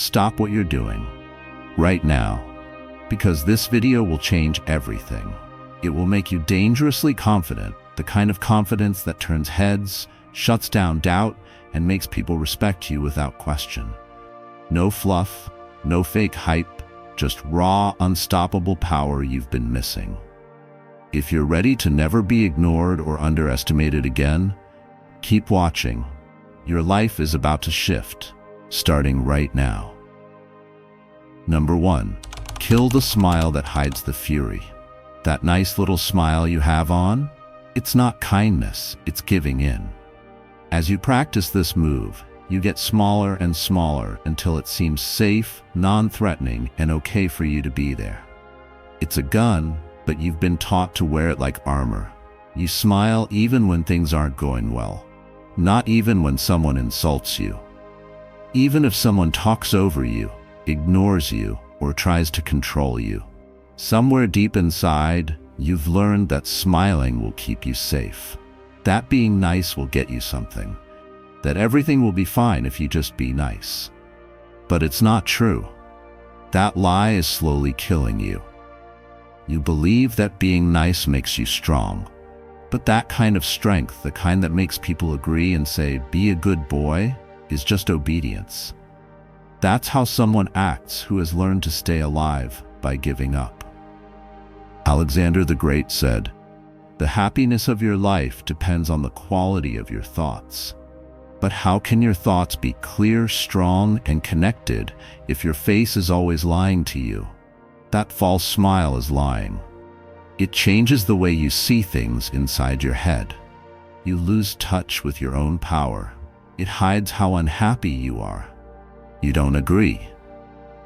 stop what you're doing right now, because this video will change everything. It will make you dangerously confident, the kind of confidence that turns heads, shuts down doubt, and makes people respect you without question. No fluff, no fake hype, just raw, unstoppable power you've been missing. If you're ready to never be ignored or underestimated again, keep watching. Your life is about to shift, starting right now. Number 1. Kill the smile that hides the fury. That nice little smile you have on? It's not kindness, it's giving in. As you practice this move, you get smaller and smaller until it seems safe, non-threatening, and okay for you to be there. It's a gun, but you've been taught to wear it like armor. You smile even when things aren't going well. Not even when someone insults you. Even if someone talks over you, ignores you, or tries to control you. Somewhere deep inside, you've learned that smiling will keep you safe. That being nice will get you something. That everything will be fine if you just be nice. But it's not true. That lie is slowly killing you. You believe that being nice makes you strong. But that kind of strength, the kind that makes people agree and say, "Be a good boy," is just obedience. That's how someone acts who has learned to stay alive by giving up. Alexander the Great said, "The happiness of your life depends on the quality of your thoughts." But how can your thoughts be clear, strong, and connected if your face is always lying to you? That false smile is lying. It changes the way you see things inside your head. You lose touch with your own power. It hides how unhappy you are. You don't agree.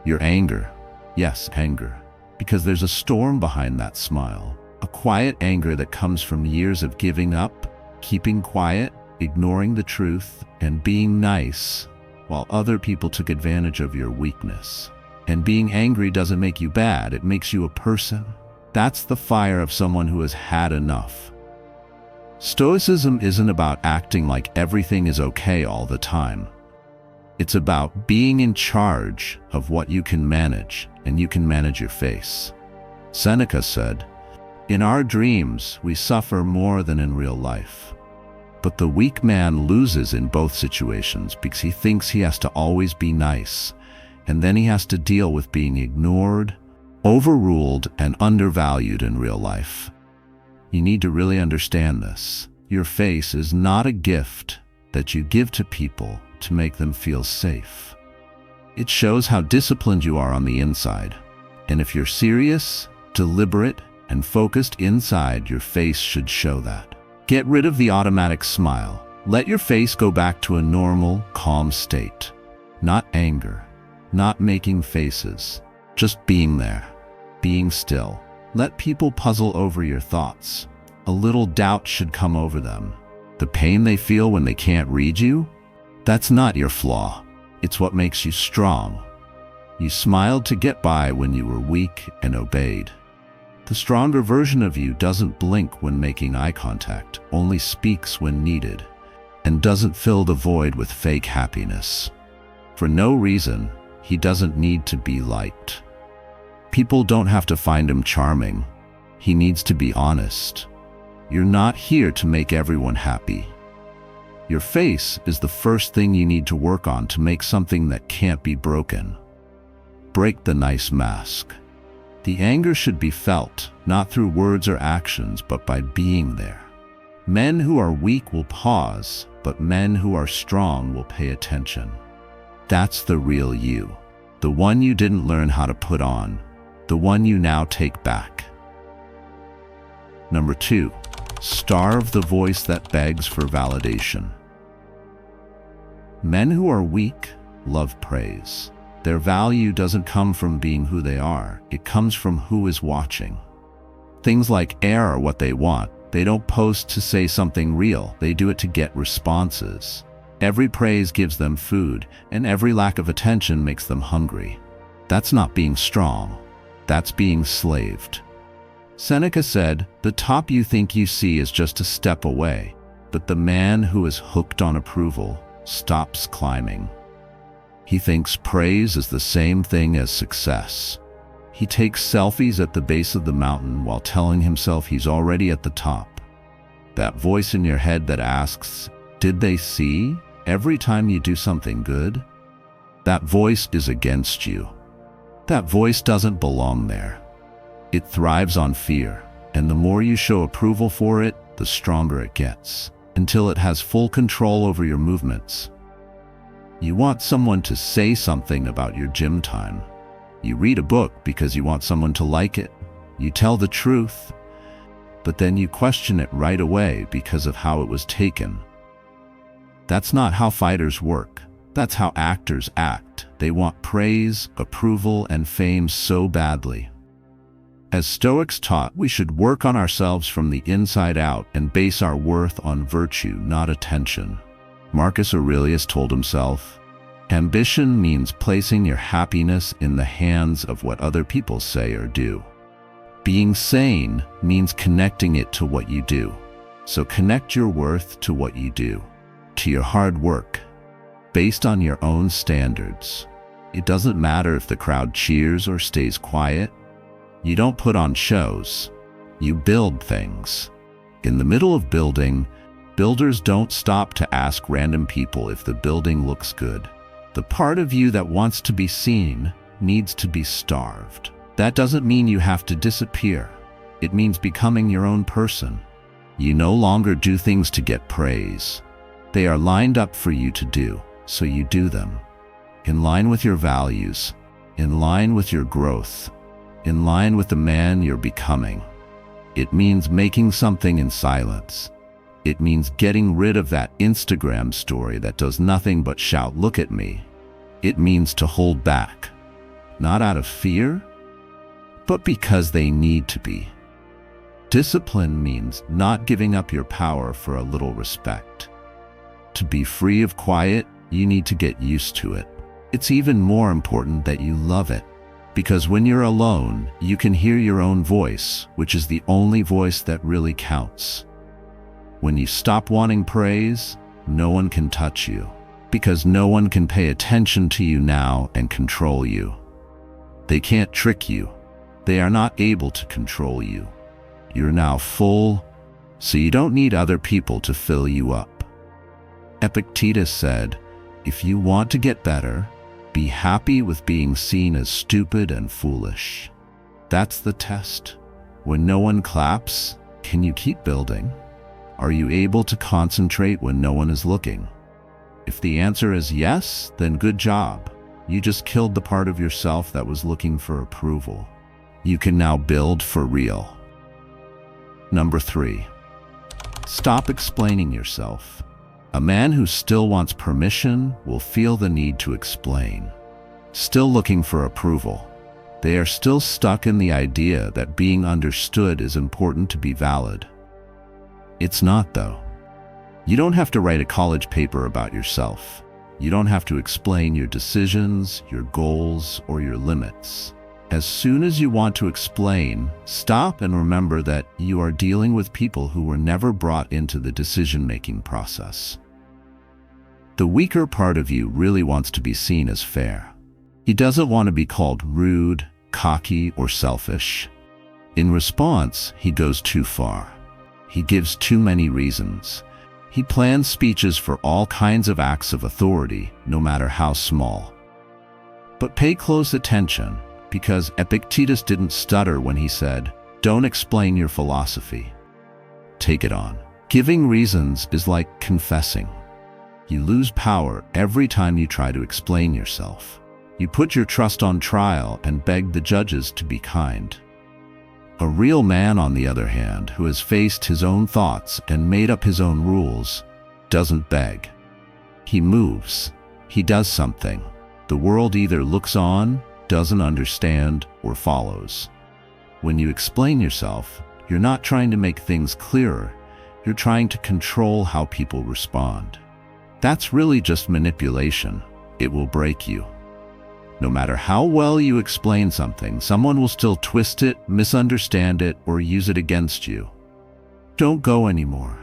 Your anger. Yes, anger. Because there's a storm behind that smile. A quiet anger that comes from years of giving up, keeping quiet, ignoring the truth, and being nice, while other people took advantage of your weakness. And being angry doesn't make you bad, it makes you a person. That's the fire of someone who has had enough. Stoicism isn't about acting like everything is okay all the time. It's about being in charge of what you can manage, and you can manage your face. Seneca said, "In our dreams, we suffer more than in real life." But the weak man loses in both situations because he thinks he has to always be nice, and then he has to deal with being ignored, overruled, and undervalued in real life. You need to really understand this. Your face is not a gift that you give to people to make them feel safe. It shows how disciplined you are on the inside. And if you're serious, deliberate, and focused inside, your face should show that. Get rid of the automatic smile. Let your face go back to a normal, calm state. Not anger, not making faces, just being there. Being still. Let people puzzle over your thoughts. A little doubt should come over them. The pain they feel when they can't read you? That's not your flaw. It's what makes you strong. You smiled to get by when you were weak and obeyed. The stronger version of you doesn't blink when making eye contact, only speaks when needed, and doesn't fill the void with fake happiness. For no reason, he doesn't need to be liked. People don't have to find him charming. He needs to be honest. You're not here to make everyone happy. Your face is the first thing you need to work on to make something that can't be broken. Break the nice mask. The anger should be felt, not through words or actions, but by being there. Men who are weak will pause, but men who are strong will pay attention. That's the real you. The one you didn't learn how to put on. The one you now take back. Number 2, starve the voice that begs for validation. Men who are weak love praise. Their value doesn't come from being who they are. It comes from who is watching. Things like air are what they want. They don't post to say something real. They do it to get responses. Every praise gives them food, and every lack of attention makes them hungry. That's not being strong. That's being slaved. Seneca said, "The top you think you see is just a step away, but the man who is hooked on approval stops climbing." He thinks praise is the same thing as success. He takes selfies at the base of the mountain while telling himself he's already at the top. That voice in your head that asks, "Did they see?" every time you do something good? That voice is against you. That voice doesn't belong there. It thrives on fear, and the more you show approval for it, the stronger it gets, until it has full control over your movements. You want someone to say something about your gym time. You read a book because you want someone to like it. You tell the truth, but then you question it right away because of how it was taken. That's not how fighters work. That's how actors act. They want praise, approval, and fame so badly. As Stoics taught, we should work on ourselves from the inside out and base our worth on virtue, not attention. Marcus Aurelius told himself, "Ambition means placing your happiness in the hands of what other people say or do. Being sane means connecting it to what you do. So connect your worth to what you do, to your hard work, based on your own standards. It doesn't matter if the crowd cheers or stays quiet. You don't put on shows. You build things. In the middle of building, builders don't stop to ask random people if the building looks good. The part of you that wants to be seen needs to be starved. That doesn't mean you have to disappear. It means becoming your own person. You no longer do things to get praise. They are lined up for you to do, so you do them. In line with your values, in line with your growth, in line with the man you're becoming. It means making something in silence. It means getting rid of that Instagram story that does nothing but shout, "Look at me." It means to hold back, not out of fear, but because they need to be. Discipline means not giving up your power for a little respect. To be free of quiet, you need to get used to it. It's even more important that you love it, because when you're alone, you can hear your own voice, which is the only voice that really counts. When you stop wanting praise, no one can touch you, because no one can pay attention to you now and control you. They can't trick you. They are not able to control you. You're now full, so you don't need other people to fill you up. Epictetus said, "If you want to get better, be happy with being seen as stupid and foolish." That's the test. When no one claps, can you keep building? Are you able to concentrate when no one is looking? If the answer is yes, then good job. You just killed the part of yourself that was looking for approval. You can now build for real. Number 3, stop explaining yourself. A man who still wants permission will feel the need to explain. Still looking for approval. They are still stuck in the idea that being understood is important to be valid. It's not, though. You don't have to write a college paper about yourself. You don't have to explain your decisions, your goals, or your limits. As soon as you want to explain, stop and remember that you are dealing with people who were never brought into the decision-making process. The weaker part of you really wants to be seen as fair. He doesn't want to be called rude, cocky, or selfish. In response, he goes too far. He gives too many reasons. He plans speeches for all kinds of acts of authority, no matter how small. But pay close attention, because Epictetus didn't stutter when he said, "Don't explain your philosophy. Take it on." Giving reasons is like confessing. You lose power every time you try to explain yourself. You put your trust on trial and beg the judges to be kind. A real man, on the other hand, who has faced his own thoughts and made up his own rules, doesn't beg. He moves. He does something. The world either looks on, doesn't understand, or follows. When you explain yourself, you're not trying to make things clearer. You're trying to control how people respond. That's really just manipulation. It will break you. No matter how well you explain something, someone will still twist it, misunderstand it, or use it against you. Don't go anymore.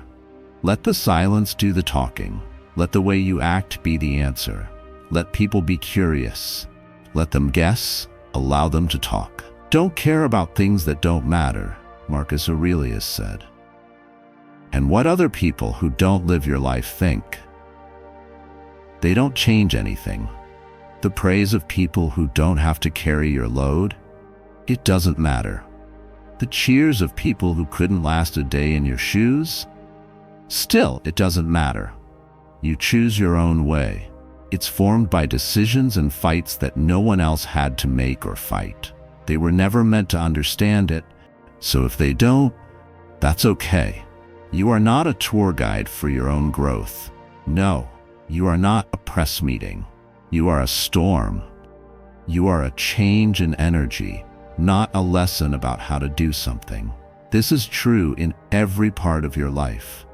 Let the silence do the talking. Let the way you act be the answer. Let people be curious. Let them guess. Allow them to talk. Don't care about things that don't matter, Marcus Aurelius said. And what other people who don't live your life think? They don't change anything. The praise of people who don't have to carry your load? It doesn't matter. The cheers of people who couldn't last a day in your shoes? Still, it doesn't matter. You choose your own way. It's formed by decisions and fights that no one else had to make or fight. They were never meant to understand it, so if they don't, that's okay. You are not a tour guide for your own growth. No, you are not a press meeting. You are a storm. You are a change in energy, not a lesson about how to do something. This is true in every part of your life.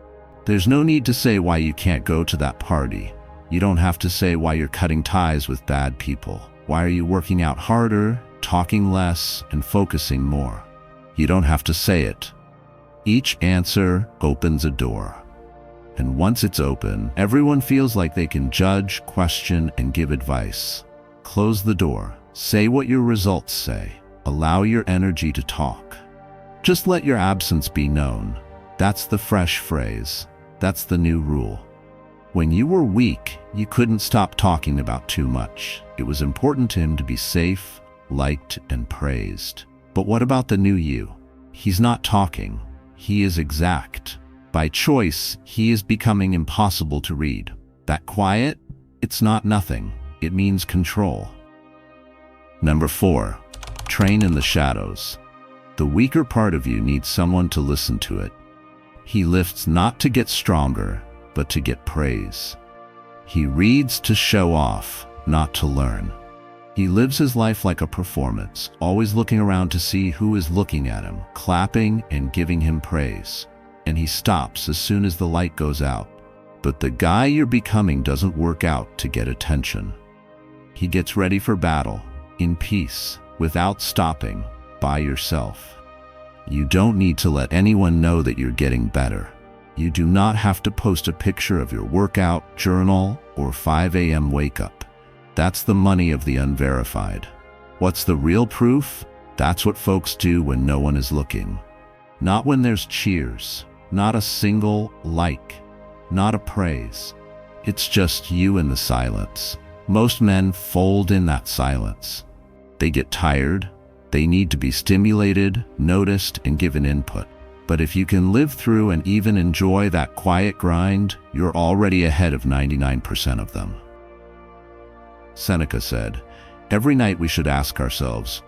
There's no need to say why you can't go to that party. You don't have to say why you're cutting ties with bad people. Why are you working out harder, talking less, and focusing more? You don't have to say it. Each answer opens a door. And once it's open, everyone feels like they can judge, question, and give advice. Close the door. Say what your results say. Allow your energy to talk. Just let your absence be known. That's the fresh phrase. That's the new rule. When you were weak, you couldn't stop talking about too much. It was important to him to be safe, liked, and praised. But what about the new you? He's not talking. He is exact. By choice, he is becoming impossible to read. That quiet, it's not nothing. It means control. Number 4, train in the shadows. The weaker part of you needs someone to listen to it. He lifts not to get stronger, but to get praise. He reads to show off, not to learn. He lives his life like a performance, always looking around to see who is looking at him, clapping and giving him praise. And he stops as soon as the light goes out. But the guy you're becoming doesn't work out to get attention. He gets ready for battle, in peace, without stopping, by yourself. You don't need to let anyone know that you're getting better. You do not have to post a picture of your workout, journal, or 5 a.m. wake up. That's the money of the unverified. What's the real proof? That's what folks do when no one is looking. Not when there's cheers, not a single like, not a praise. It's just you in the silence. Most men fold in that silence. They get tired. They need to be stimulated, noticed, and given input. But if you can live through and even enjoy that quiet grind, you're already ahead of 99% of them. Seneca said, "Every night we should ask ourselves,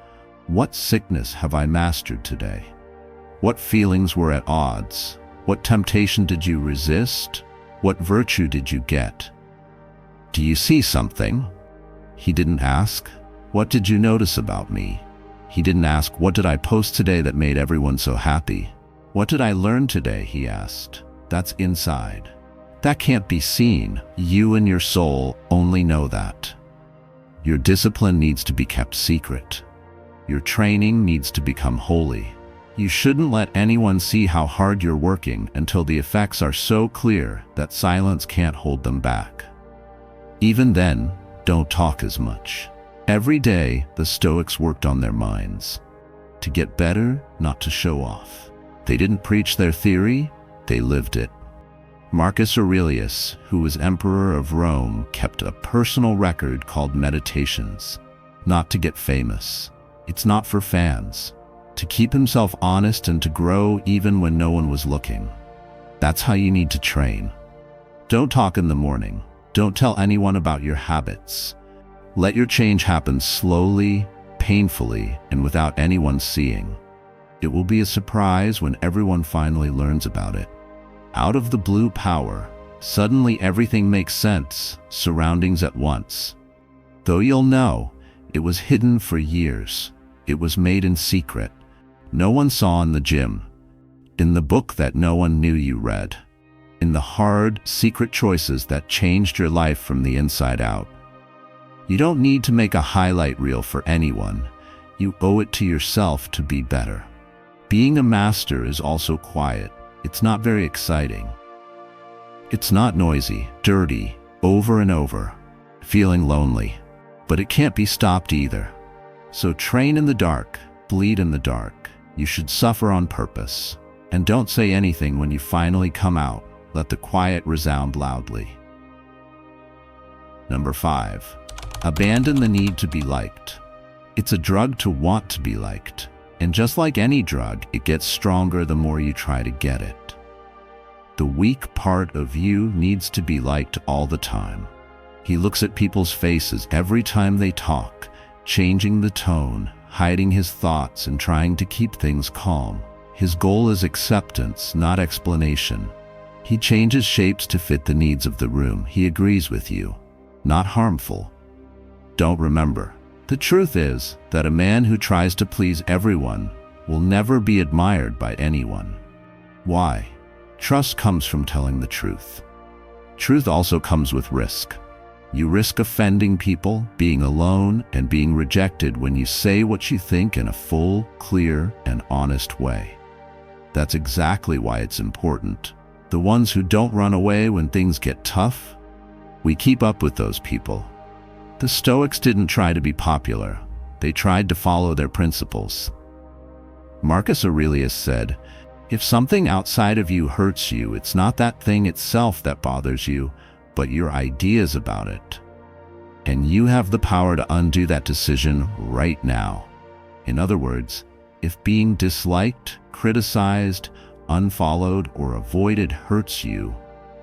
what sickness have I mastered today? What feelings were at odds? What temptation did you resist? What virtue did you get? Do you see something?" He didn't ask, "What did you notice about me?" He didn't ask, "What did I post today that made everyone so happy?" "What did I learn today?" he asked. That's inside. That can't be seen. You and your soul only know that. Your discipline needs to be kept secret. Your training needs to become holy. You shouldn't let anyone see how hard you're working until the effects are so clear that silence can't hold them back. Even then, don't talk as much. Every day, the Stoics worked on their minds. To get better, not to show off. They didn't preach their theory, they lived it. Marcus Aurelius, who was emperor of Rome, kept a personal record called Meditations. Not to get famous. It's not for fans. To keep himself honest and to grow even when no one was looking. That's how you need to train. Don't talk in the morning. Don't tell anyone about your habits. Let your change happen slowly, painfully, and without anyone seeing. It will be a surprise when everyone finally learns about it. Out of the blue power, suddenly everything makes sense, surroundings at once. Though you'll know, it was hidden for years. It was made in secret. No one saw in the gym. In the book that no one knew you read. In the hard, secret choices that changed your life from the inside out. You don't need to make a highlight reel for anyone. You owe it to yourself to be better. Being a master is also quiet. It's not very exciting. It's not noisy, dirty, over and over. feeling lonely. But it can't be stopped either. So train in the dark, bleed in the dark. You should suffer on purpose. And don't say anything when you finally come out. Let the quiet resound loudly. Number 5. Abandon the need to be liked. It's a drug to want to be liked. And just like any drug, it gets stronger the more you try to get it. The weak part of you needs to be liked all the time. He looks at people's faces every time they talk, changing the tone, hiding his thoughts, and trying to keep things calm. His goal is acceptance, not explanation. He changes shapes to fit the needs of the room. He agrees with you, not harmful. Don't remember. The truth is that a man who tries to please everyone will never be admired by anyone. Why? Trust comes from telling the truth. Truth also comes with risk. You risk offending people, being alone, and being rejected when you say what you think in a full, clear, and honest way. That's exactly why it's important. The ones who don't run away when things get tough, we keep up with those people. The Stoics didn't try to be popular. They tried to follow their principles. Marcus Aurelius said, "If something outside of you hurts you, it's not that thing itself that bothers you, but your ideas about it. And you have the power to undo that decision right now." In other words, if being disliked, criticized, unfollowed, or avoided hurts you,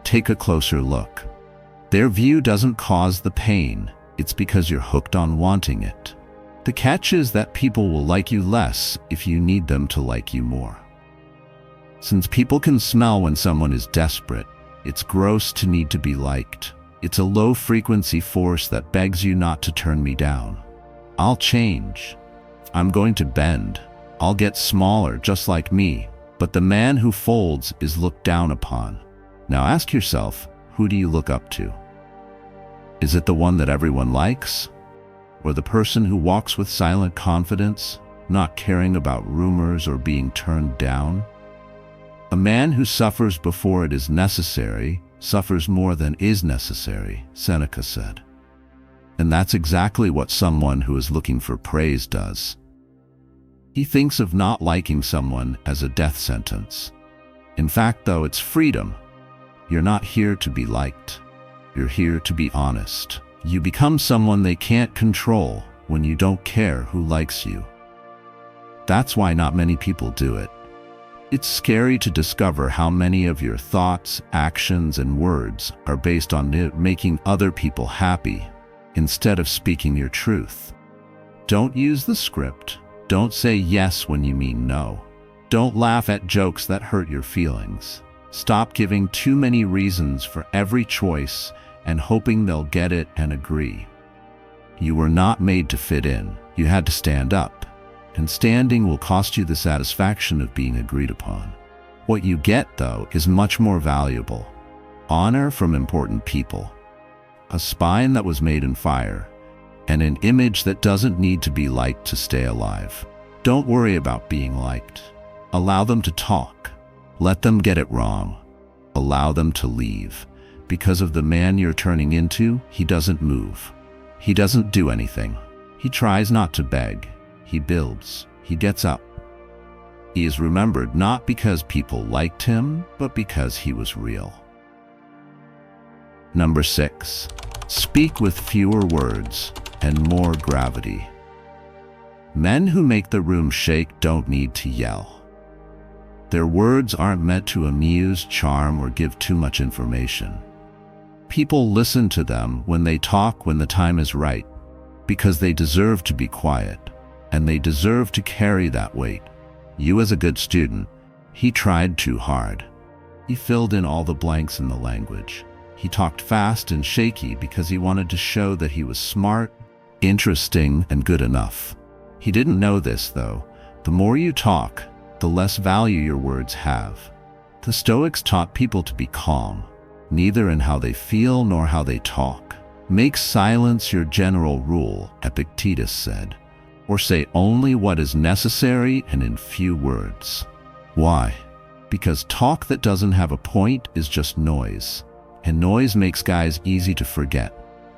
take a closer look. Their view doesn't cause the pain. It's because you're hooked on wanting it. The catch is that people will like you less if you need them to like you more. Since people can smell when someone is desperate, it's gross to need to be liked. It's a low-frequency force that begs you not to turn me down. I'll change. I'm going to bend. I'll get smaller just like me. But the man who folds is looked down upon. Now ask yourself, who do you look up to? Is it the one that everyone likes? Or the person who walks with silent confidence, not caring about rumors or being turned down? A man who suffers before it is necessary suffers more than is necessary, Seneca said. And that's exactly what someone who is looking for praise does. He thinks of not liking someone as a death sentence. In fact, though, it's freedom. You're not here to be liked. You're here to be honest. You become someone they can't control when you don't care who likes you. That's why not many people do it. It's scary to discover how many of your thoughts, actions, and words are based on making other people happy instead of speaking your truth. Don't use the script. Don't say yes when you mean no. Don't laugh at jokes that hurt your feelings. Stop giving too many reasons for every choice and hoping they'll get it and agree. You were not made to fit in. You had to stand up. And standing will cost you the satisfaction of being agreed upon. What you get, though, is much more valuable. Honor from important people. A spine that was made in fire. And an image that doesn't need to be liked to stay alive. Don't worry about being liked. Allow them to talk. Let them get it wrong. Allow them to leave. Because of the man you're turning into, he doesn't move. He doesn't do anything. He tries not to beg. He builds. He gets up. He is remembered not because people liked him, but because he was real. Number 6. Speak with fewer words and more gravity. Men who make the room shake don't need to yell. Their words aren't meant to amuse, charm, or give too much information. People listen to them when they talk when the time is right, because they deserve to be quiet, and they deserve to carry that weight. You as a good student, he tried too hard. He filled in all the blanks in the language. He talked fast and shaky because he wanted to show that he was smart, interesting, and good enough. He didn't know this, though. The more you talk, the less value your words have. The Stoics taught people to be calm, neither in how they feel nor how they talk. Make silence your general rule, Epictetus said, or say only what is necessary and in few words. Why? Because talk that doesn't have a point is just noise, and noise makes guys easy to forget.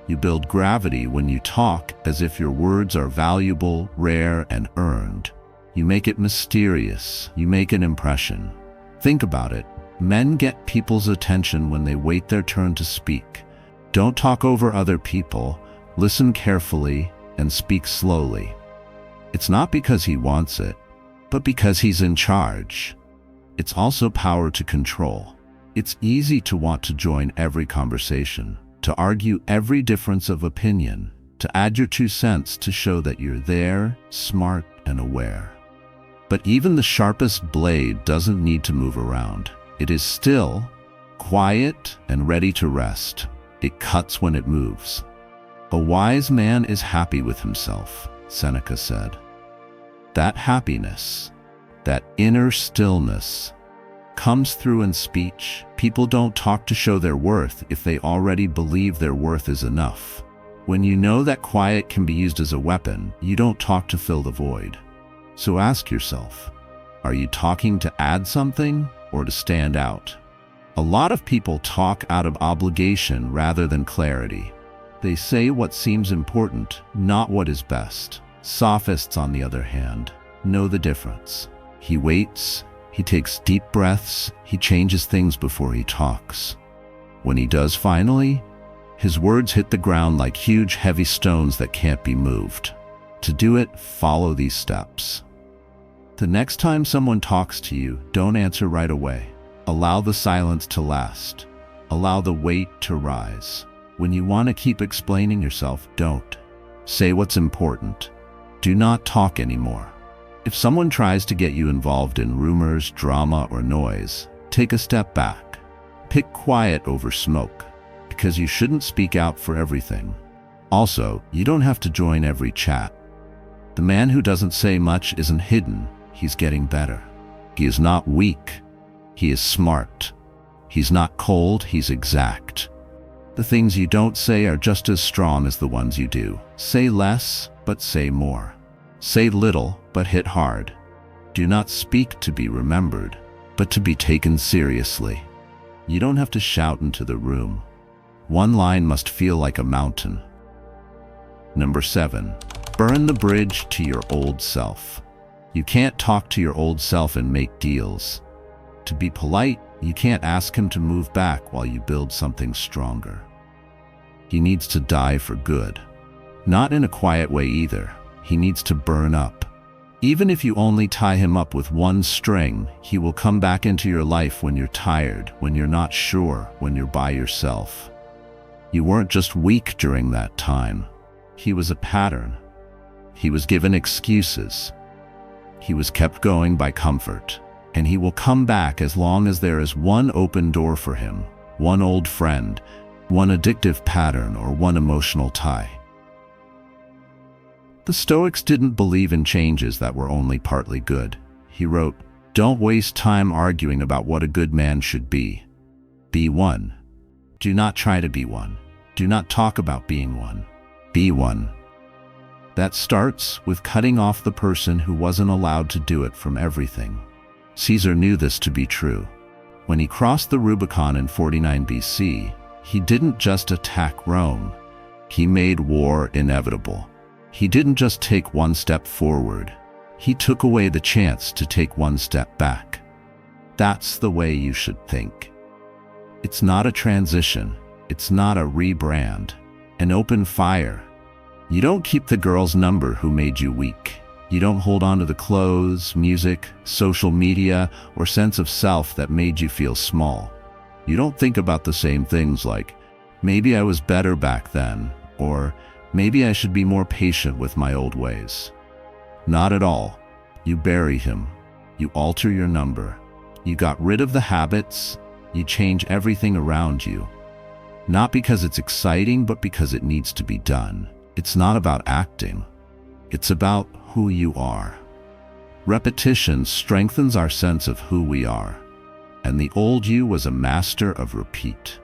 You build gravity when you talk as if your words are valuable, rare, and earned. You make it mysterious. You make an impression. Think about it. Men get people's attention when they wait their turn to speak. Don't talk over other people. Listen carefully and speak slowly. It's not because he wants it, but because he's in charge. It's also power to control. It's easy to want to join every conversation, to argue every difference of opinion, to add your 2 cents to show that you're there, smart, and aware. But even the sharpest blade doesn't need to move around. It is still, quiet, and ready to rest. It cuts when it moves. A wise man is happy with himself, Seneca said. That happiness, that inner stillness, comes through in speech. People don't talk to show their worth if they already believe their worth is enough. When you know that quiet can be used as a weapon, you don't talk to fill the void. So ask yourself, are you talking to add something or to stand out? A lot of people talk out of obligation rather than clarity. They say what seems important, not what is best. Sophists, on the other hand, know the difference. He waits, he takes deep breaths, he changes things before he talks. When he does finally, his words hit the ground like huge, heavy stones that can't be moved. To do it, follow these steps. The next time someone talks to you, don't answer right away. Allow the silence to last. Allow the weight to rise. When you want to keep explaining yourself, don't. Say what's important. Do not talk anymore. If someone tries to get you involved in rumors, drama, or noise, take a step back. Pick quiet over smoke, because you shouldn't speak out for everything. Also, you don't have to join every chat. The man who doesn't say much isn't hidden, he's getting better. He is not weak, he is smart. He's not cold, he's exact. The things you don't say are just as strong as the ones you do. Say less, but say more. Say little, but hit hard. Do not speak to be remembered, but to be taken seriously. You don't have to shout into the room. One line must feel like a mountain. Number 7, burn the bridge to your old self. You can't talk to your old self and make deals. To be polite, you can't ask him to move back while you build something stronger. He needs to die for good. Not in a quiet way either. He needs to burn up. Even if you only tie him up with one string, he will come back into your life when you're tired, when you're not sure, when you're by yourself. You weren't just weak during that time. He was a pattern. He was given excuses. He was kept going by comfort. And he will come back as long as there is one open door for him, one old friend, one addictive pattern, or one emotional tie. The Stoics didn't believe in changes that were only partly good. He wrote, "Don't waste time arguing about what a good man should be. Be one. Do not try to be one. Do not talk about being one. Be one." That starts with cutting off the person who wasn't allowed to do it from everything. Caesar knew this to be true. When he crossed the Rubicon in 49 BC, he didn't just attack Rome. He made war inevitable. He didn't just take one step forward. He took away the chance to take one step back. That's the way you should think. It's not a transition. It's not a rebrand. An open fire. You don't keep the girl's number who made you weak. You don't hold on to the clothes, music, social media, or sense of self that made you feel small. You don't think about the same things like, maybe I was better back then, or maybe I should be more patient with my old ways. Not at all. You bury him. You alter your number. You got rid of the habits. You change everything around you. Not because it's exciting, but because it needs to be done. It's not about acting. It's about who you are. Repetition strengthens our sense of who we are. And the old you was a master of repeat.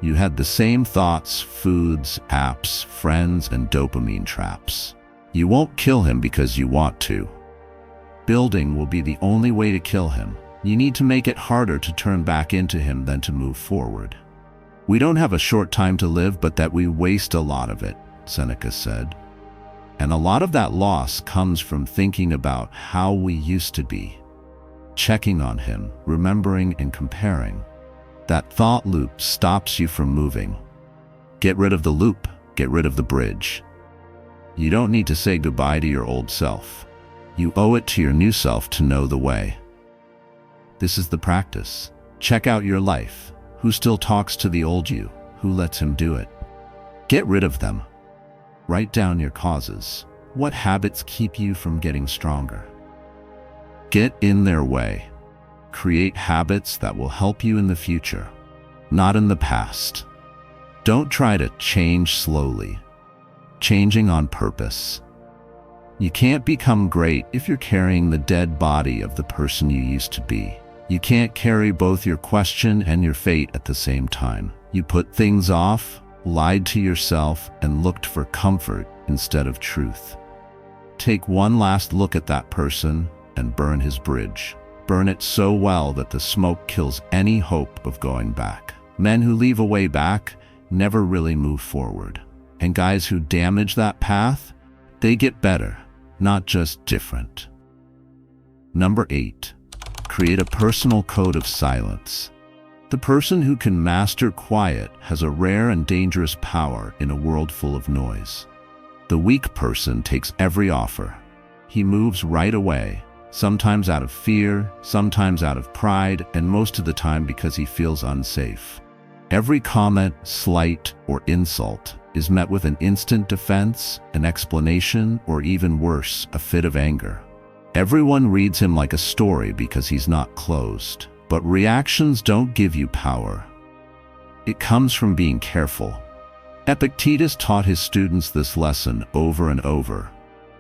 You had the same thoughts, foods, apps, friends, and dopamine traps. You won't kill him because you want to. Building will be the only way to kill him. You need to make it harder to turn back into him than to move forward. We don't have a short time to live, but that we waste a lot of it, Seneca said. And a lot of that loss comes from thinking about how we used to be, checking on him, remembering and comparing. That thought loop stops you from moving. Get rid of the loop, get rid of the bridge. You don't need to say goodbye to your old self. You owe it to your new self to know the way. This is the practice. Check out your life. Who still talks to the old you? Who lets him do it? Get rid of them. Write down your causes. What habits keep you from getting stronger? Get in their way. Create habits that will help you in the future, not in the past. Don't try to change slowly. Changing on purpose. You can't become great if you're carrying the dead body of the person you used to be. You can't carry both your question and your fate at the same time. You put things off, lied to yourself, and looked for comfort instead of truth. Take one last look at that person and burn his bridge. Burn it so well that the smoke kills any hope of going back. Men who leave a way back never really move forward. And guys who damage that path, they get better, not just different. Number 8, create a personal code of silence. The person who can master quiet has a rare and dangerous power in a world full of noise. The weak person takes every offer. He moves right away, sometimes out of fear, sometimes out of pride, and most of the time because he feels unsafe. Every comment, slight, or insult is met with an instant defense, an explanation, or even worse, a fit of anger. Everyone reads him like a story because he's not closed. But reactions don't give you power. It comes from being careful. Epictetus taught his students this lesson over and over.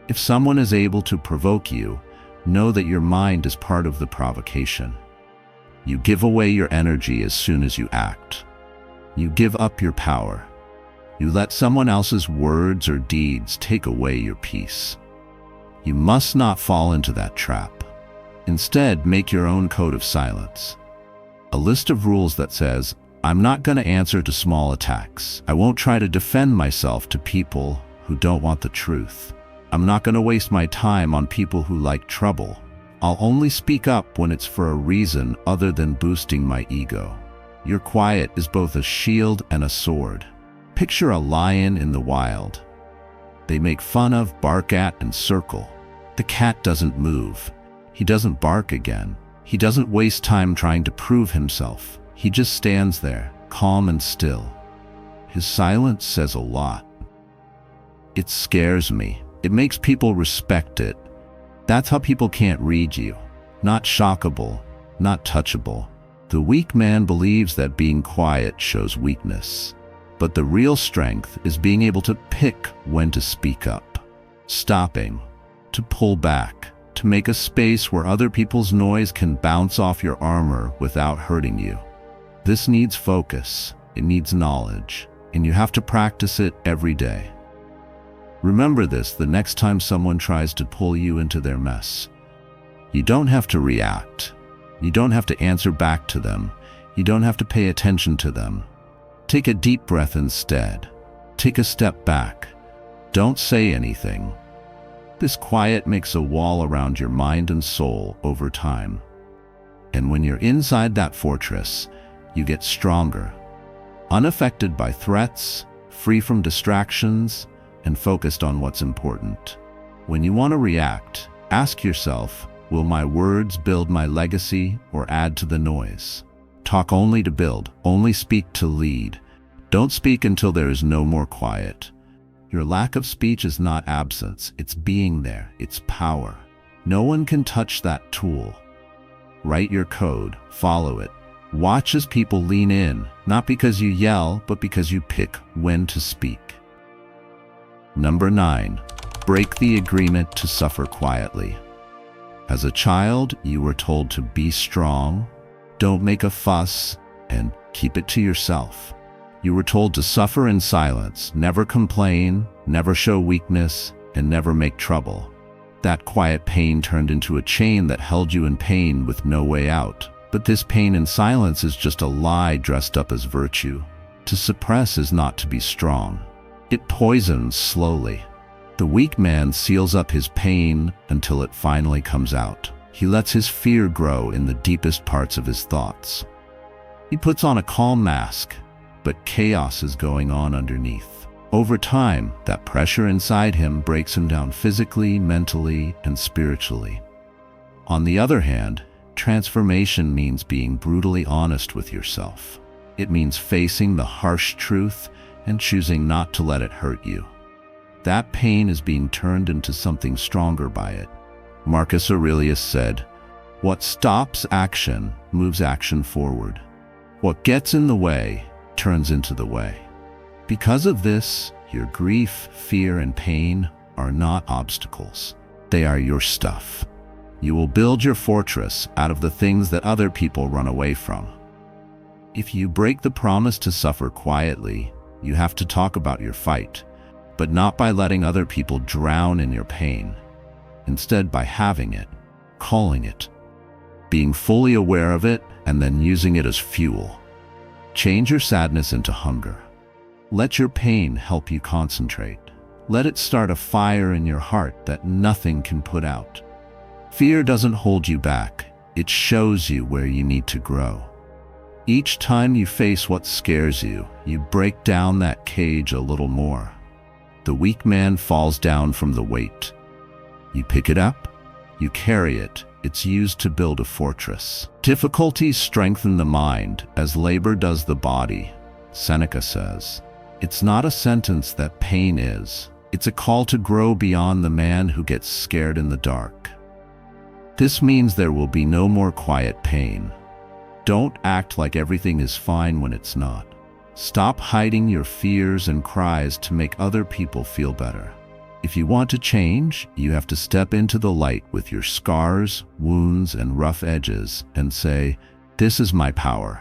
If someone is able to provoke you, know that your mind is part of the provocation. You give away your energy as soon as you act. You give up your power. You let someone else's words or deeds take away your peace. You must not fall into that trap. Instead, make your own code of silence. A list of rules that says, I'm not going to answer to small attacks. I won't try to defend myself to people who don't want the truth. I'm not going to waste my time on people who like trouble. I'll only speak up when it's for a reason other than boosting my ego. Your quiet is both a shield and a sword. Picture a lion in the wild. They make fun of, bark at, and circle. The cat doesn't move. He doesn't bark again. He doesn't waste time trying to prove himself. He just stands there, calm and still. His silence says a lot. It scares me. It makes people respect it. That's how people can't read you. Not shockable, not touchable. The weak man believes that being quiet shows weakness. But the real strength is being able to pick when to speak up. Stopping, to pull back, to make a space where other people's noise can bounce off your armor without hurting you. This needs focus, it needs knowledge, and you have to practice it every day. Remember this the next time someone tries to pull you into their mess. You don't have to react. You don't have to answer back to them. You don't have to pay attention to them. Take a deep breath instead. Take a step back. Don't say anything. This quiet makes a wall around your mind and soul over time. And when you're inside that fortress, you get stronger, unaffected by threats, free from distractions, and focused on what's important. When you want to react, ask yourself, will my words build my legacy or add to the noise? Talk only to build, only speak to lead. Don't speak until there is no more quiet. Your lack of speech is not absence, it's being there, it's power. No one can touch that tool. Write your code, follow it. Watch as people lean in, not because you yell, but because you pick when to speak. Number 9, break the agreement to suffer quietly. As a child, you were told to be strong, don't make a fuss, and keep it to yourself. You were told to suffer in silence, never complain, never show weakness, and never make trouble. That quiet pain turned into a chain that held you in pain with no way out. But this pain in silence is just a lie dressed up as virtue. To suppress is not to be strong. It poisons slowly. The weak man seals up his pain until it finally comes out. He lets his fear grow in the deepest parts of his thoughts. He puts on a calm mask, but chaos is going on underneath. Over time, that pressure inside him breaks him down physically, mentally, and spiritually. On the other hand, transformation means being brutally honest with yourself. It means facing the harsh truth and choosing not to let it hurt you. That pain is being turned into something stronger by it. Marcus Aurelius said, "What stops action moves action forward. What gets in the way turns into the way." Because of this, your grief, fear, and pain are not obstacles. They are your stuff. You will build your fortress out of the things that other people run away from. If you break the promise to suffer quietly, you have to talk about your fight, but not by letting other people drown in your pain. Instead, by having it, calling it, being fully aware of it, and then using it as fuel. Change your sadness into hunger. Let your pain help you concentrate. Let it start a fire in your heart that nothing can put out. Fear doesn't hold you back. It shows you where you need to grow. Each time you face what scares you, you break down that cage a little more. The weak man falls down from the weight. You pick it up, you carry it. It's used to build a fortress. Difficulties strengthen the mind as labor does the body, Seneca says. It's not a sentence that pain is. It's a call to grow beyond the man who gets scared in the dark. This means there will be no more quiet pain. Don't act like everything is fine when it's not. Stop hiding your fears and cries to make other people feel better. If you want to change, you have to step into the light with your scars, wounds, and rough edges and say, "This is my power."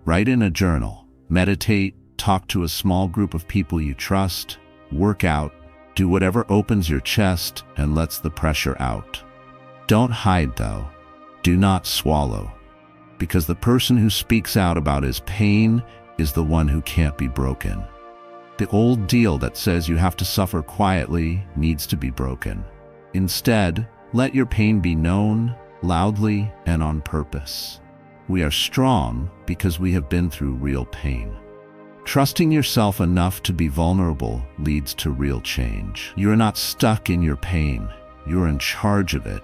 Write in a journal, meditate, talk to a small group of people you trust, work out, do whatever opens your chest and lets the pressure out. Don't hide though. Do not swallow. Because the person who speaks out about his pain is the one who can't be broken. The old deal that says you have to suffer quietly needs to be broken. Instead, let your pain be known, loudly and on purpose. We are strong because we have been through real pain. Trusting yourself enough to be vulnerable leads to real change. You are not stuck in your pain. You are in charge of it.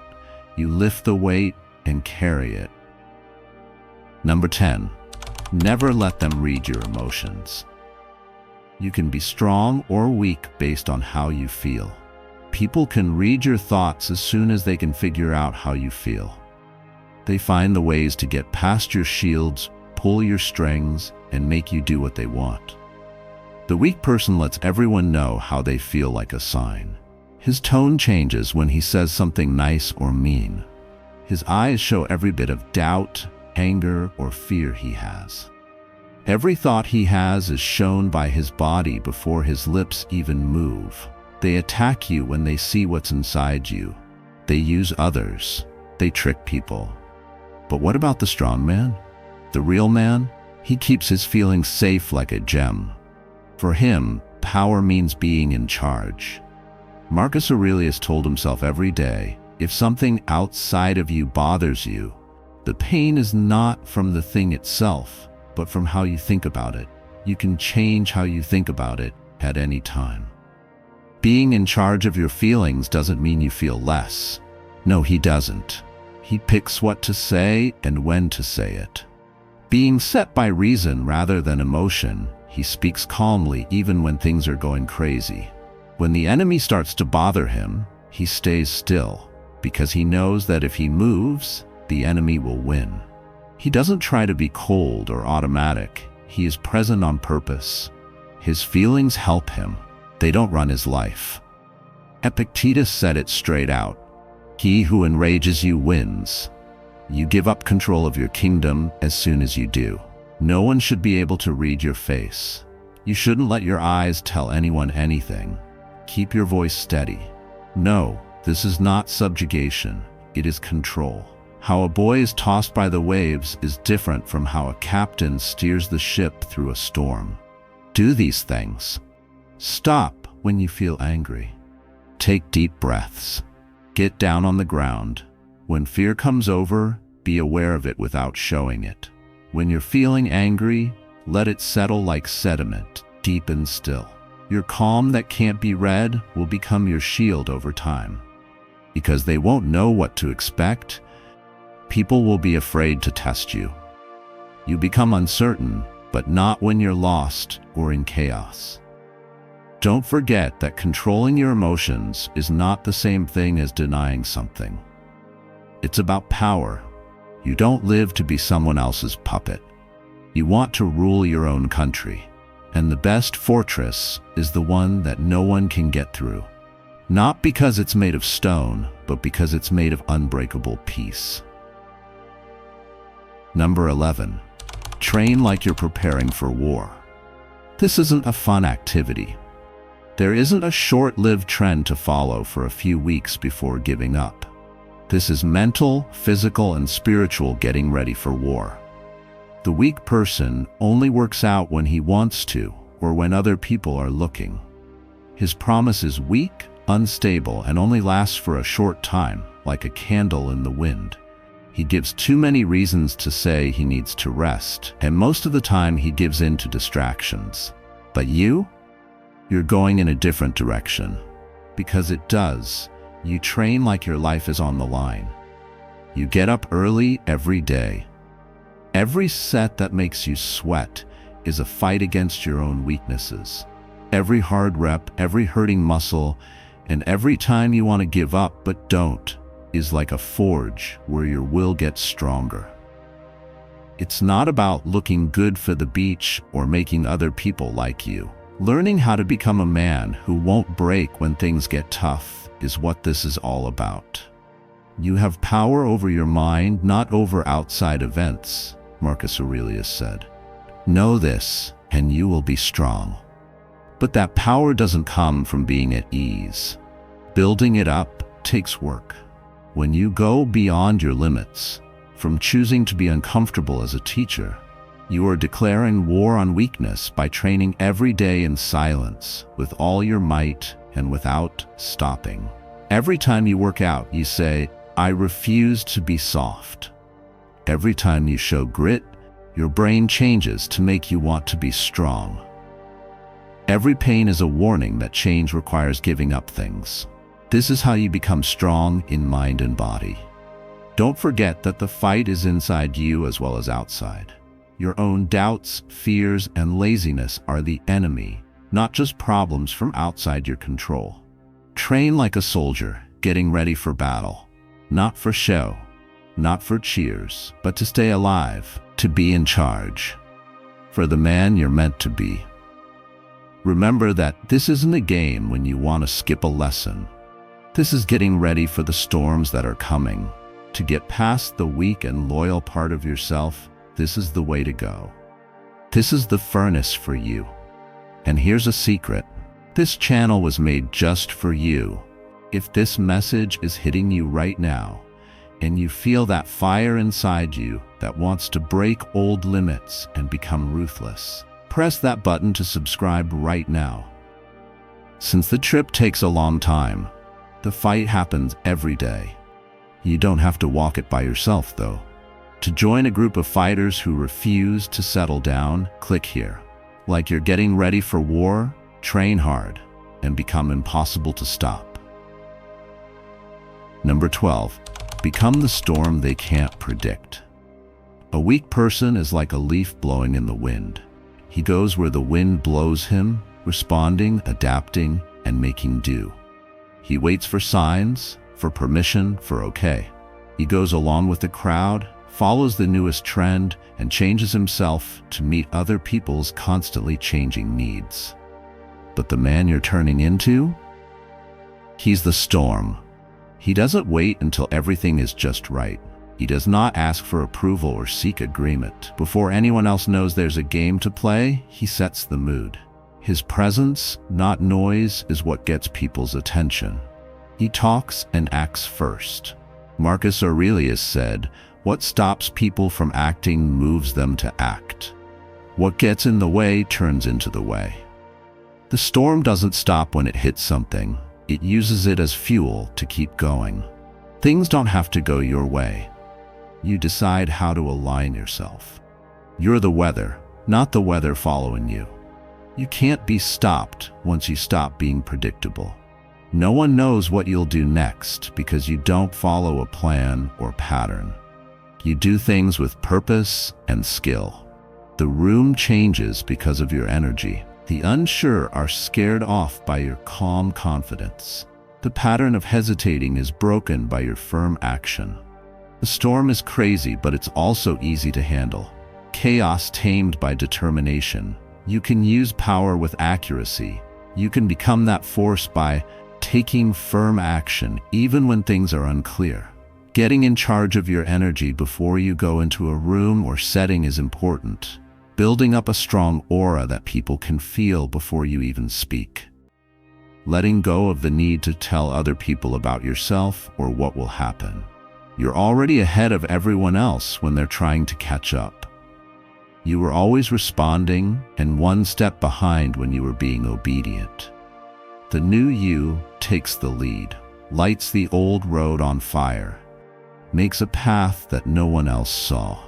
You lift the weight and carry it. Number 10, never let them read your emotions. You can be strong or weak based on how you feel. People can read your thoughts as soon as they can figure out how you feel. They find the ways to get past your shields, pull your strings, and make you do what they want. The weak person lets everyone know how they feel like a sign. His tone changes when he says something nice or mean. His eyes show every bit of doubt, anger, or fear he has. Every thought he has is shown by his body before his lips even move. They attack you when they see what's inside you. They use others. They trick people. But what about the strong man? The real man? He keeps his feelings safe like a gem. For him, power means being in charge. Marcus Aurelius told himself every day, if something outside of you bothers you, the pain is not from the thing itself, but from how you think about it. You can change how you think about it at any time. Being in charge of your feelings doesn't mean you feel less. No, he doesn't. He picks what to say and when to say it. Being set by reason rather than emotion, he speaks calmly even when things are going crazy. When the enemy starts to bother him, he stays still because he knows that if he moves, the enemy will win. He doesn't try to be cold or automatic. He is present on purpose. His feelings help him. They don't run his life. Epictetus said it straight out. He who enrages you wins. You give up control of your kingdom as soon as you do. No one should be able to read your face. You shouldn't let your eyes tell anyone anything. Keep your voice steady. No, this is not subjugation. It is control. How a boy is tossed by the waves is different from how a captain steers the ship through a storm. Do these things. Stop when you feel angry. Take deep breaths. Get down on the ground. When fear comes over, be aware of it without showing it. When you're feeling angry, let it settle like sediment, deep and still. Your calm that can't be read will become your shield over time. Because they won't know what to expect, people will be afraid to test you. You become uncertain, but not when you're lost or in chaos. Don't forget that controlling your emotions is not the same thing as denying something. It's about power. You don't live to be someone else's puppet. You want to rule your own country, and the best fortress is the one that no one can get through. Not because it's made of stone, but because it's made of unbreakable peace. Number 11. Train like you're preparing for war. This isn't a fun activity. There isn't a short-lived trend to follow for a few weeks before giving up. This is mental, physical, and spiritual getting ready for war. The weak person only works out when he wants to or when other people are looking. His promise is weak, unstable, and only lasts for a short time, like a candle in the wind. He gives too many reasons to say he needs to rest, and most of the time he gives in to distractions. But you're going in a different direction. Because it does. You train like your life is on the line. You get up early every day. Every set that makes you sweat is a fight against your own weaknesses. Every hard rep, every hurting muscle, and every time you want to give up but don't, is like a forge where your will gets stronger. It's not about looking good for the beach or making other people like you. Learning how to become a man who won't break when things get tough is what this is all about. You have power over your mind, not over outside events, Marcus Aurelius said. Know this, and you will be strong. But that power doesn't come from being at ease. Building it up takes work. When you go beyond your limits, from choosing to be uncomfortable as a teacher, you are declaring war on weakness by training every day in silence, with all your might and without stopping. Every time you work out, you say, I refuse to be soft. Every time you show grit, your brain changes to make you want to be strong. Every pain is a warning that change requires giving up things. This is how you become strong in mind and body. Don't forget that the fight is inside you as well as outside. Your own doubts, fears, and laziness are the enemy, not just problems from outside your control. Train like a soldier, getting ready for battle. Not for show, not for cheers, but to stay alive, to be in charge. For the man you're meant to be. Remember that this isn't a game when you want to skip a lesson. This is getting ready for the storms that are coming. To get past the weak and loyal part of yourself, this is the way to go. This is the furnace for you. And here's a secret. This channel was made just for you. If this message is hitting you right now, and you feel that fire inside you that wants to break old limits and become ruthless, press that button to subscribe right now. Since the trip takes a long time, the fight happens every day. You don't have to walk it by yourself, though. To join a group of fighters who refuse to settle down, click here. Like you're getting ready for war, train hard and become impossible to stop. Number 12. Become the storm they can't predict. A weak person is like a leaf blowing in the wind. He goes where the wind blows him, responding, adapting, and making do. He waits for signs, for permission, for okay. He goes along with the crowd, follows the newest trend, and changes himself to meet other people's constantly changing needs. But the man you're turning into? He's the storm. He doesn't wait until everything is just right. He does not ask for approval or seek agreement. Before anyone else knows there's a game to play, he sets the mood. His presence, not noise, is what gets people's attention. He talks and acts first. Marcus Aurelius said, "What stops people from acting moves them to act. What gets in the way turns into the way." The storm doesn't stop when it hits something. It uses it as fuel to keep going. Things don't have to go your way. You decide how to align yourself. You're the weather, not the weather following you. You can't be stopped once you stop being predictable. No one knows what you'll do next because you don't follow a plan or pattern. You do things with purpose and skill. The room changes because of your energy. The unsure are scared off by your calm confidence. The pattern of hesitating is broken by your firm action. The storm is crazy, but it's also easy to handle. Chaos tamed by determination. You can use power with accuracy. You can become that force by taking firm action, even when things are unclear. Getting in charge of your energy before you go into a room or setting is important. Building up a strong aura that people can feel before you even speak. Letting go of the need to tell other people about yourself or what will happen. You're already ahead of everyone else when they're trying to catch up. You were always responding and one step behind when you were being obedient. The new you takes the lead, lights the old road on fire, makes a path that no one else saw.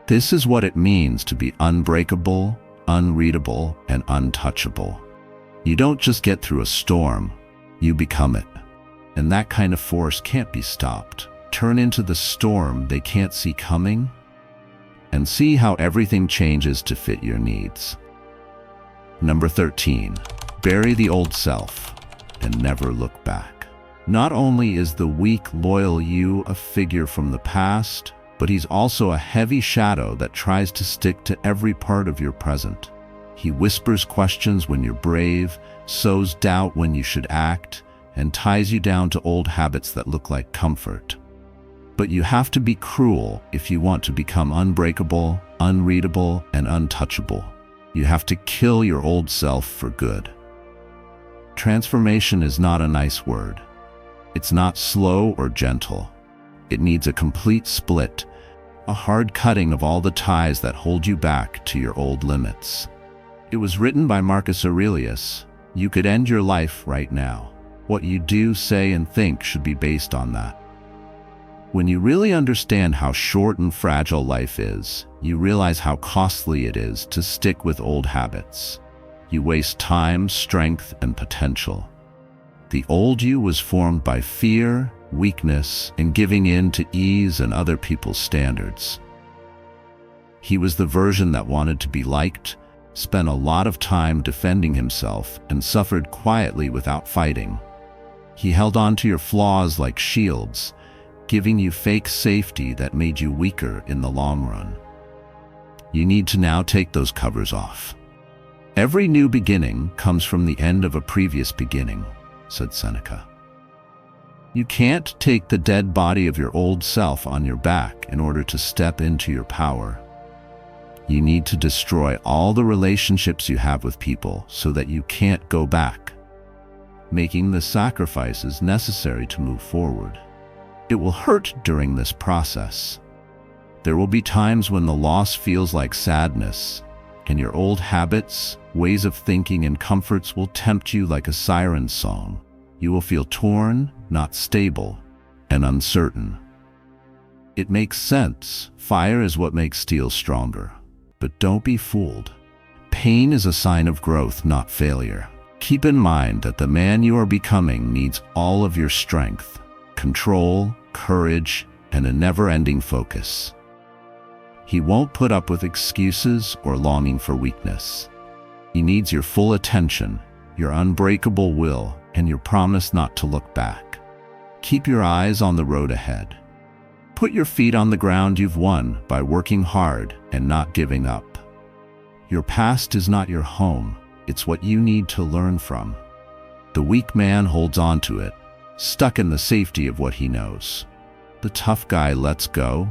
This is what it means to be unbreakable, unreadable, and untouchable. You don't just get through a storm, you become it. And that kind of force can't be stopped. Turn into the storm they can't see coming, and see how everything changes to fit your needs. Number 13, bury the old self and never look back. Not only is the weak, loyal you a figure from the past, but he's also a heavy shadow that tries to stick to every part of your present. He whispers questions when you're brave, sows doubt when you should act, and ties you down to old habits that look like comfort. But you have to be cruel if you want to become unbreakable, unreadable, and untouchable. You have to kill your old self for good. Transformation is not a nice word. It's not slow or gentle. It needs a complete split, a hard cutting of all the ties that hold you back to your old limits. It was written by Marcus Aurelius. You could end your life right now. What you do, say, and think should be based on that. When you really understand how short and fragile life is, you realize how costly it is to stick with old habits. You waste time, strength, and potential. The old you was formed by fear, weakness, and giving in to ease and other people's standards. He was the version that wanted to be liked, spent a lot of time defending himself, and suffered quietly without fighting. He held on to your flaws like shields, giving you fake safety that made you weaker in the long run. You need to now take those covers off. Every new beginning comes from the end of a previous beginning, said Seneca. You can't take the dead body of your old self on your back in order to step into your power. You need to destroy all the relationships you have with people so that you can't go back, making the sacrifices necessary to move forward. It will hurt during this process. There will be times when the loss feels like sadness, and your old habits, ways of thinking, and comforts will tempt you like a siren song. You will feel torn, not stable, and uncertain. It makes sense. Fire is what makes steel stronger. But don't be fooled. Pain is a sign of growth, not failure. Keep in mind that the man you are becoming needs all of your strength, control, courage, and a never-ending focus. He won't put up with excuses or longing for weakness. He needs your full attention, your unbreakable will, and your promise not to look back. Keep your eyes on the road ahead. Put your feet on the ground you've won by working hard and not giving up. Your past is not your home. It's what you need to learn from. The weak man holds on to it, stuck in the safety of what he knows. The tough guy lets go,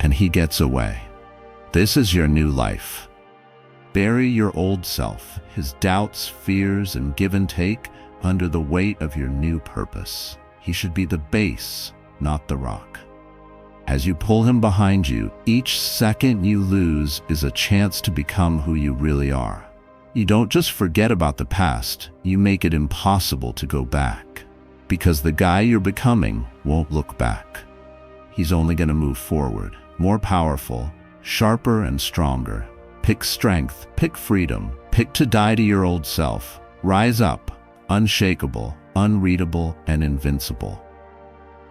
and he gets away. This is your new life. Bury your old self, his doubts, fears, and give and take under the weight of your new purpose. He should be the base, not the rock. As you pull him behind you, each second you lose is a chance to become who you really are. You don't just forget about the past, you make it impossible to go back. Because the guy you're becoming won't look back. He's only going to move forward, more powerful, sharper and stronger. Pick strength, pick freedom, pick to die to your old self. Rise up, unshakable, unreadable, and invincible.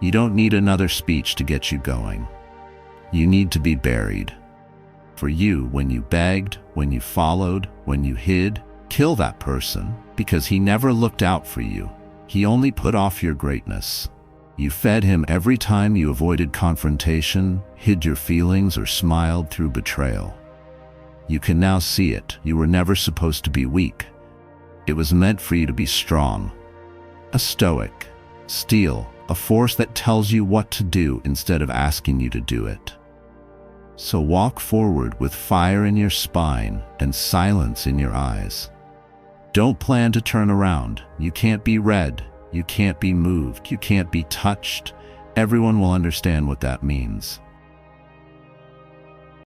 You don't need another speech to get you going. You need to be buried. For you, when you begged, when you followed, when you hid, kill that person, because he never looked out for you. He only put off your greatness. You fed him every time you avoided confrontation, hid your feelings, or smiled through betrayal. You can now see it. You were never supposed to be weak. It was meant for you to be strong. A Stoic. Steel, a force that tells you what to do instead of asking you to do it. So walk forward with fire in your spine and silence in your eyes. Don't plan to turn around. You can't be read. You can't be moved. You can't be touched. Everyone will understand what that means.